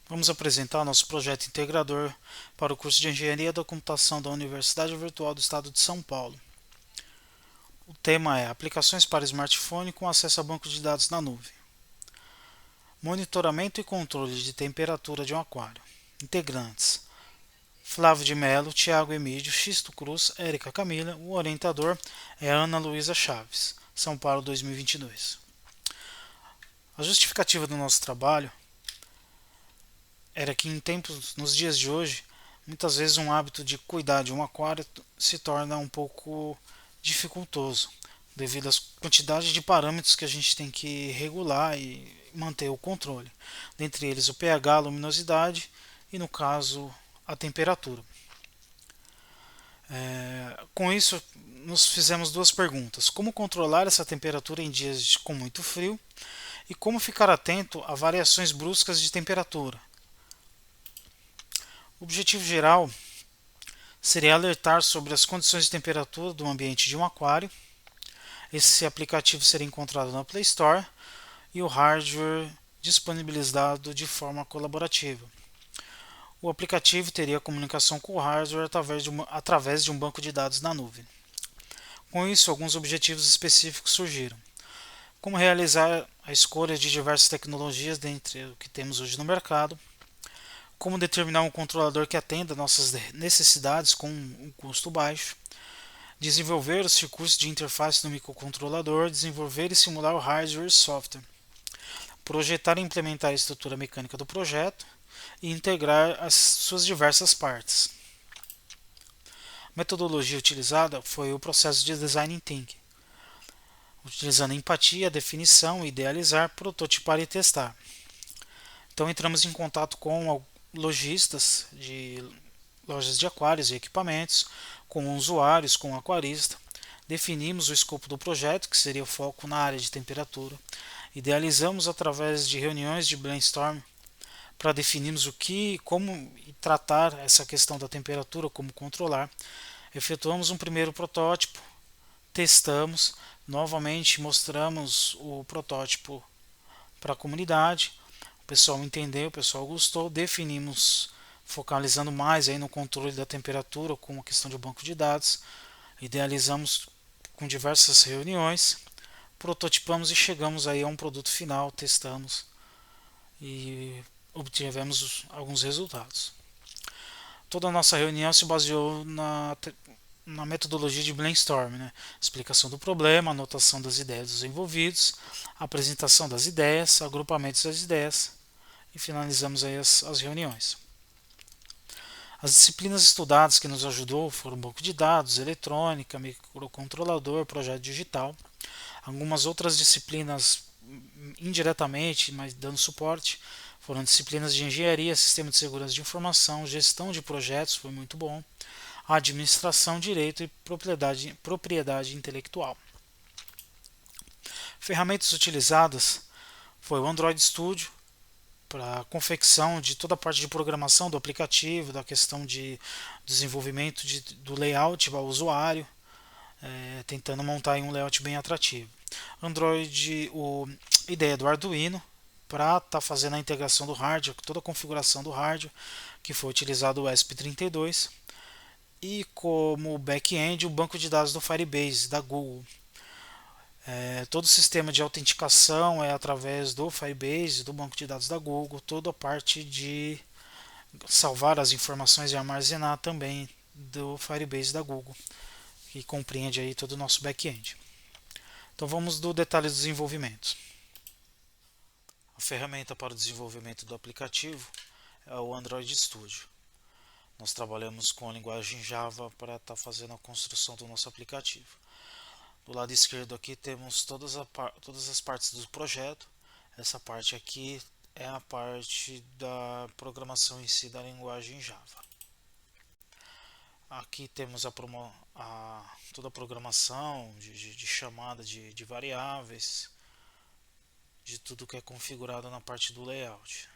Vamos apresentar nosso projeto integrador para o curso de Engenharia da Computação da Universidade Virtual do Estado de São Paulo. O tema é Aplicações para smartphone com acesso a banco de dados na nuvem. Monitoramento e controle de temperatura de um aquário. Integrantes: Flávio de Melo, Tiago Emílio, Xisto Cruz, Érica Camila. O orientador é Ana Luísa Chaves, São Paulo 2022. A justificativa do nosso trabalho era que nos dias de hoje, muitas vezes um hábito de cuidar de um aquário se torna um pouco dificultoso, devido às quantidades de parâmetros que a gente tem que regular e manter o controle, dentre eles o pH, a luminosidade e, no caso, a temperatura. Com isso, nos fizemos duas perguntas: como controlar essa temperatura em dias com muito frio e como ficar atento a variações bruscas de temperatura. O objetivo geral seria alertar sobre as condições de temperatura do ambiente de um aquário. Esse aplicativo seria encontrado na Play Store e o hardware disponibilizado de forma colaborativa. O aplicativo teria comunicação com o hardware através de um banco de dados na nuvem. Com isso, alguns objetivos específicos surgiram: como realizar a escolha de diversas tecnologias dentre o que temos hoje no mercado, como determinar um controlador que atenda nossas necessidades com um custo baixo, desenvolver os circuitos de interface do microcontrolador, desenvolver e simular o hardware e software, projetar e implementar a estrutura mecânica do projeto e integrar as suas diversas partes. A metodologia utilizada foi o processo de Design Thinking, utilizando empatia, definição, idealizar, prototipar e testar. Então entramos em contato com lojistas de lojas de aquários e equipamentos, com usuários, com o aquarista. Definimos o escopo do projeto, que seria o foco na área de temperatura. Idealizamos através de reuniões de brainstorm para definirmos o que, como tratar essa questão da temperatura, como controlar. Efetuamos um primeiro protótipo, testamos, novamente mostramos o protótipo para a comunidade. O pessoal entendeu, o pessoal gostou, definimos focalizando mais aí no controle da temperatura com a questão de banco de dados. Idealizamos com diversas reuniões, prototipamos e chegamos aí a um produto final, testamos e obtivemos alguns resultados. Toda a nossa reunião se baseou na metodologia de brainstorm, né? Explicação do problema, anotação das ideias dos envolvidos, apresentação das ideias, agrupamentos das ideias e finalizamos aí as reuniões. As disciplinas estudadas que nos ajudou foram banco de dados, eletrônica, microcontrolador, projeto digital. Algumas outras disciplinas indiretamente, mas dando suporte, foram disciplinas de engenharia, sistema de segurança de informação, gestão de projetos, foi muito bom, administração, direito e propriedade intelectual. Ferramentas utilizadas foi o Android Studio, para a confecção de toda a parte de programação do aplicativo, da questão de desenvolvimento do layout ao usuário, tentando montar um layout bem atrativo. Android, ideia do Arduino, para estar fazendo a integração do hardware, toda a configuração do hardware, que foi utilizado o ESP32, e como back-end o banco de dados do Firebase, da Google. Todo o sistema de autenticação é através do Firebase, do banco de dados da Google, toda a parte de salvar as informações e armazenar também do Firebase da Google, que compreende aí todo o nosso back-end. Então vamos do detalhe do desenvolvimento. A ferramenta para o desenvolvimento do aplicativo é o Android Studio. Nós trabalhamos com a linguagem Java para estar fazendo a construção do nosso aplicativo. Do lado esquerdo aqui temos todas as partes do projeto. Essa parte aqui é a parte da programação em si da linguagem Java. Aqui temos toda a programação de chamada de variáveis, de tudo que é configurado na parte do layout.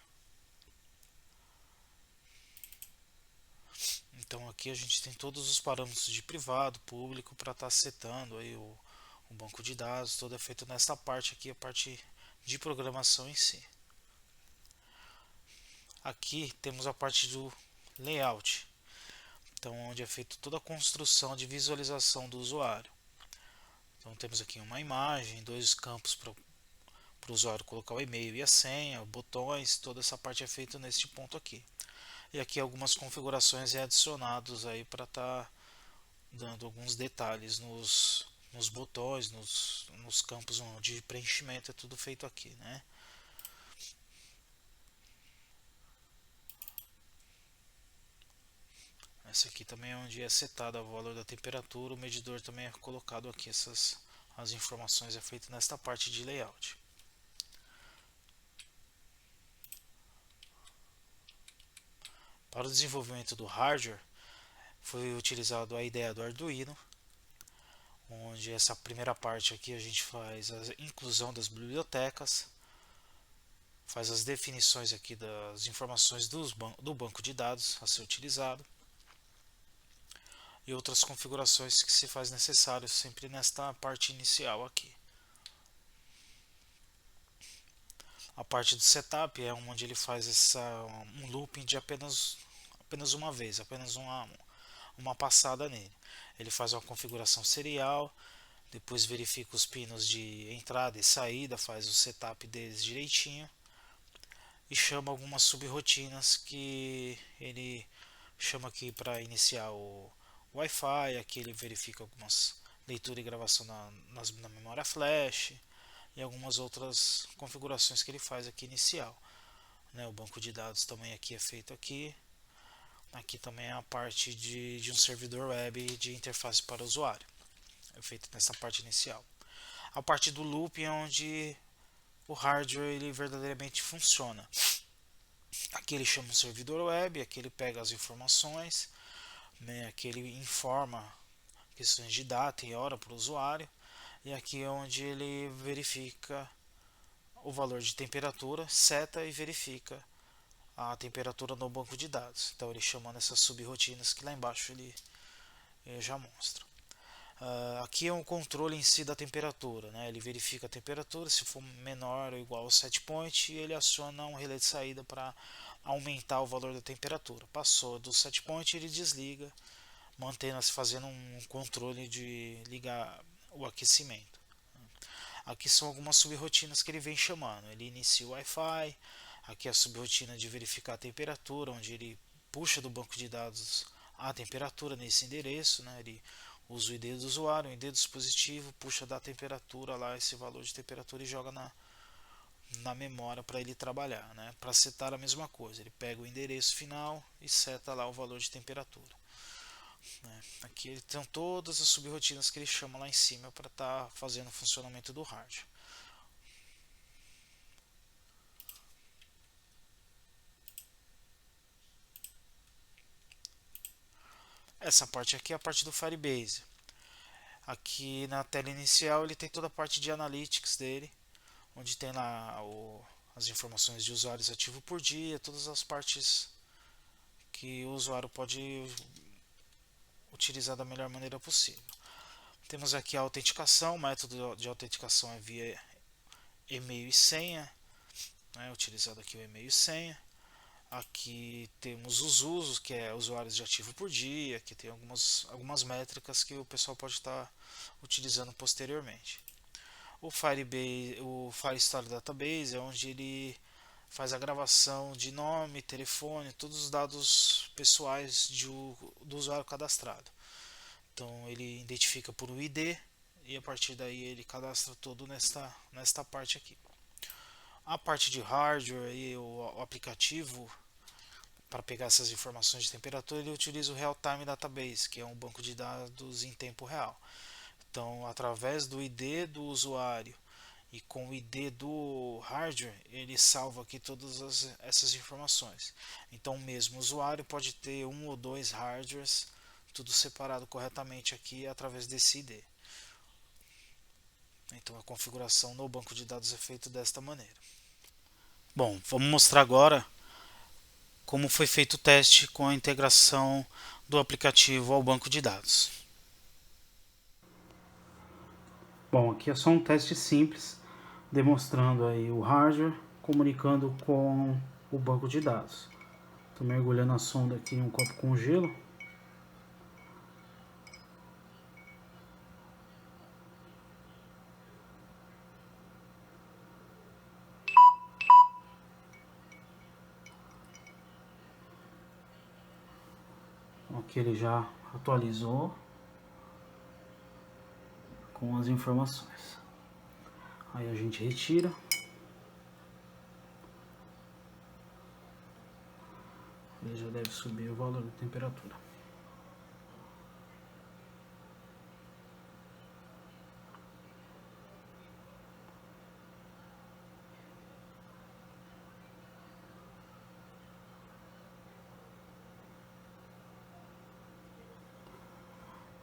Então aqui a gente tem todos os parâmetros de privado, público, para estar setando aí o banco de dados, todo é feito nesta parte aqui, a parte de programação em si. Aqui temos a parte do layout, então onde é feita toda a construção de visualização do usuário. Então temos aqui uma imagem, dois campos para o usuário colocar o e-mail e a senha, botões, toda essa parte é feita neste ponto aqui. E aqui algumas configurações adicionadas aí para estar dando alguns detalhes nos botões, nos campos de preenchimento, é tudo feito aqui, né? Essa aqui também é onde é setado o valor da temperatura, o medidor também é colocado aqui, as informações é feito nesta parte de layout. Para o desenvolvimento do hardware, foi utilizado a ideia do Arduino, onde essa primeira parte aqui a gente faz a inclusão das bibliotecas, faz as definições aqui das informações do banco de dados a ser utilizado e outras configurações que se faz necessário sempre nesta parte inicial aqui. A parte do setup é onde ele faz um looping de apenas uma vez, apenas uma passada nele. Ele faz uma configuração serial, depois verifica os pinos de entrada e saída, faz o setup deles direitinho e chama algumas subrotinas que ele chama aqui para iniciar o Wi-Fi. Aqui ele verifica algumas leitura e gravação na memória flash e algumas outras configurações que ele faz aqui inicial, né? O banco de dados também aqui é feito aqui. Aqui também é a parte de um servidor web de interface para o usuário, é feito nessa parte inicial. A parte do loop é onde o hardware ele verdadeiramente funciona. Aqui ele chama um servidor web, aqui ele pega as informações, né? Aqui ele informa questões de data e hora para o usuário, e aqui é onde ele verifica o valor de temperatura, seta e verifica a temperatura no banco de dados. Então ele chama nessas subrotinas que lá embaixo ele já mostra. Aqui é um controle em si da temperatura, né? Ele verifica a temperatura, se for menor ou igual ao set point, e ele aciona um relé de saída para aumentar o valor da temperatura. Passou do set point, ele desliga, fazendo um controle de ligar o aquecimento. Aqui são algumas subrotinas que ele vem chamando. Ele inicia o Wi-Fi, aqui é a subrotina de verificar a temperatura, onde ele puxa do banco de dados a temperatura nesse endereço, né? Ele usa o ID do usuário, o ID do dispositivo, puxa da temperatura lá esse valor de temperatura e joga na memória para ele trabalhar, né? Para setar a mesma coisa, ele pega o endereço final e seta lá o valor de temperatura, né? Aqui ele tem todas as subrotinas que ele chama lá em cima para estar fazendo o funcionamento do hardware. Essa parte aqui é a parte do Firebase. Aqui na tela inicial ele tem toda a parte de analytics dele, onde tem lá as informações de usuários ativos por dia, todas as partes que o usuário pode utilizar da melhor maneira possível. Temos aqui a autenticação, o método de autenticação é via e-mail e senha, né, utilizado aqui o e-mail e senha. Aqui temos os usos, que é usuários de ativo por dia, que tem algumas métricas que o pessoal pode estar utilizando posteriormente. O Firestore Database é onde ele faz a gravação de nome, telefone, todos os dados pessoais do usuário cadastrado. Então ele identifica por um ID e a partir daí ele cadastra tudo nesta parte aqui. A parte de hardware e o aplicativo para pegar essas informações de temperatura, ele utiliza o Real Time Database, que é um banco de dados em tempo real. Então, através do ID do usuário e com o ID do hardware, ele salva aqui todas essas informações. Então, o mesmo usuário pode ter um ou dois hardwares, tudo separado corretamente aqui através desse ID. Então, a configuração no banco de dados é feita desta maneira. Bom, vamos mostrar agora como foi feito o teste com a integração do aplicativo ao banco de dados. Bom, aqui é só um teste simples, demonstrando aí o hardware comunicando com o banco de dados. Estou mergulhando a sonda aqui em um copo com gelo. Aqui ele já atualizou com as informações. Aí a gente retira. Ele já deve subir o valor da temperatura.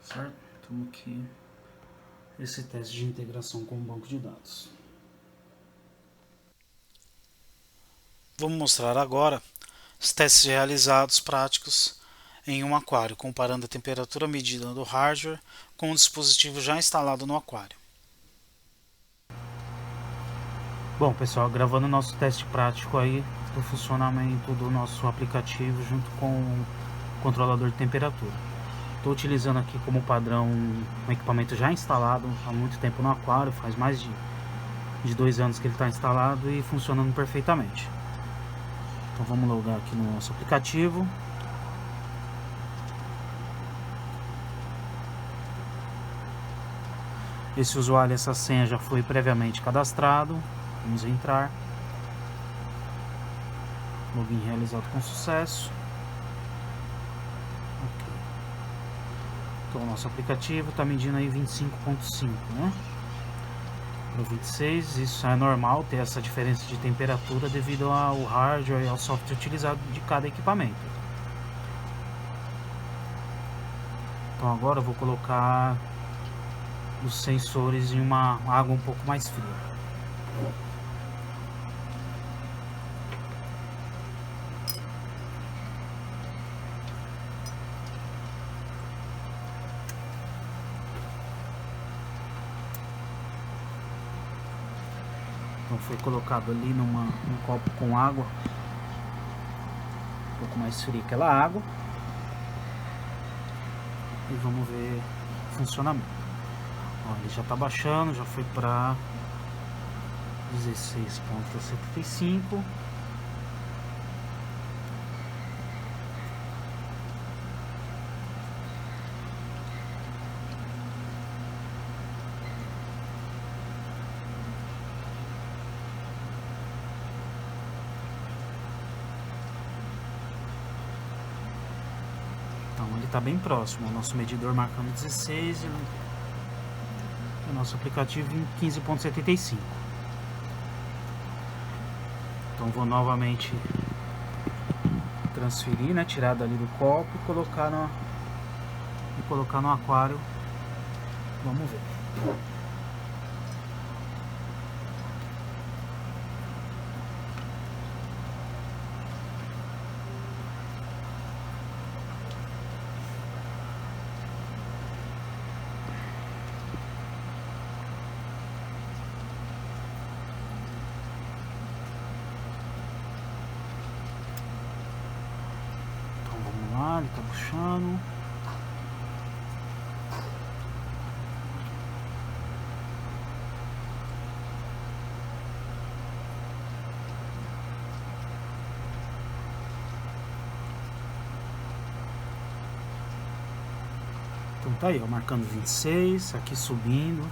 Certo? Então aqui esse teste de integração com o banco de dados. Vamos mostrar agora os testes realizados práticos em um aquário, comparando a temperatura medida do hardware com o dispositivo já instalado no aquário. Bom, pessoal, gravando o nosso teste prático aí do funcionamento do nosso aplicativo junto com o controlador de temperatura. Estou utilizando aqui como padrão um equipamento já instalado há muito tempo no aquário, faz mais de 2 anos que ele está instalado e funcionando perfeitamente. Então vamos logar aqui no nosso aplicativo. Esse usuário, essa senha já foi previamente cadastrado. Vamos entrar. Login realizado com sucesso. Ok. Então o nosso aplicativo está medindo aí 25.5, né? Para 26, isso é normal ter essa diferença de temperatura devido ao hardware e ao software utilizado de cada equipamento. Então agora eu vou colocar os sensores em uma água um pouco mais fria. Então foi colocado ali num copo com água, um pouco mais fria aquela água. E vamos ver o funcionamento. Ó, ele já está baixando, já foi para 16.75. Então ele está bem próximo, o nosso medidor marcando 16 e o nosso aplicativo em 15.75. Então vou novamente transferir, né, tirar dali do copo e colocar no aquário. Vamos ver. Ele tá puxando. Então tá aí, ó, marcando 26, aqui subindo,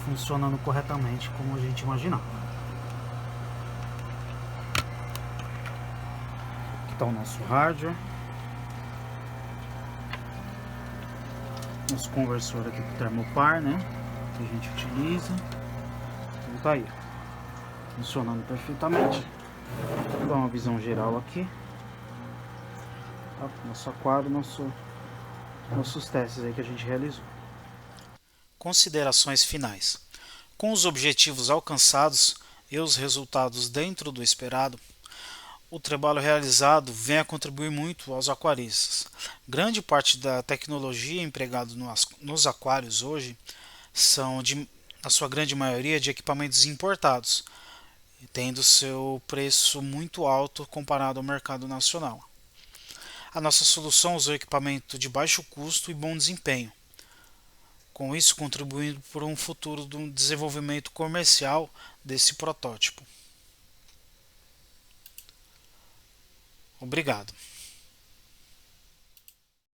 funcionando corretamente como a gente imaginava. Aqui tá o nosso hardware. Nosso conversor aqui pro termopar, né, que a gente utiliza. Então tá aí, funcionando perfeitamente. Vou dar uma visão geral aqui, tá? Nosso aquário, nossos testes aí que a gente realizou. Considerações finais. Com os objetivos alcançados e os resultados dentro do esperado, o trabalho realizado vem a contribuir muito aos aquaristas. Grande parte da tecnologia empregada nos aquários hoje são, na sua grande maioria, de equipamentos importados, tendo seu preço muito alto comparado ao mercado nacional. A nossa solução usou equipamento de baixo custo e bom desempenho, com isso contribuindo para um futuro do desenvolvimento comercial desse protótipo. Obrigado.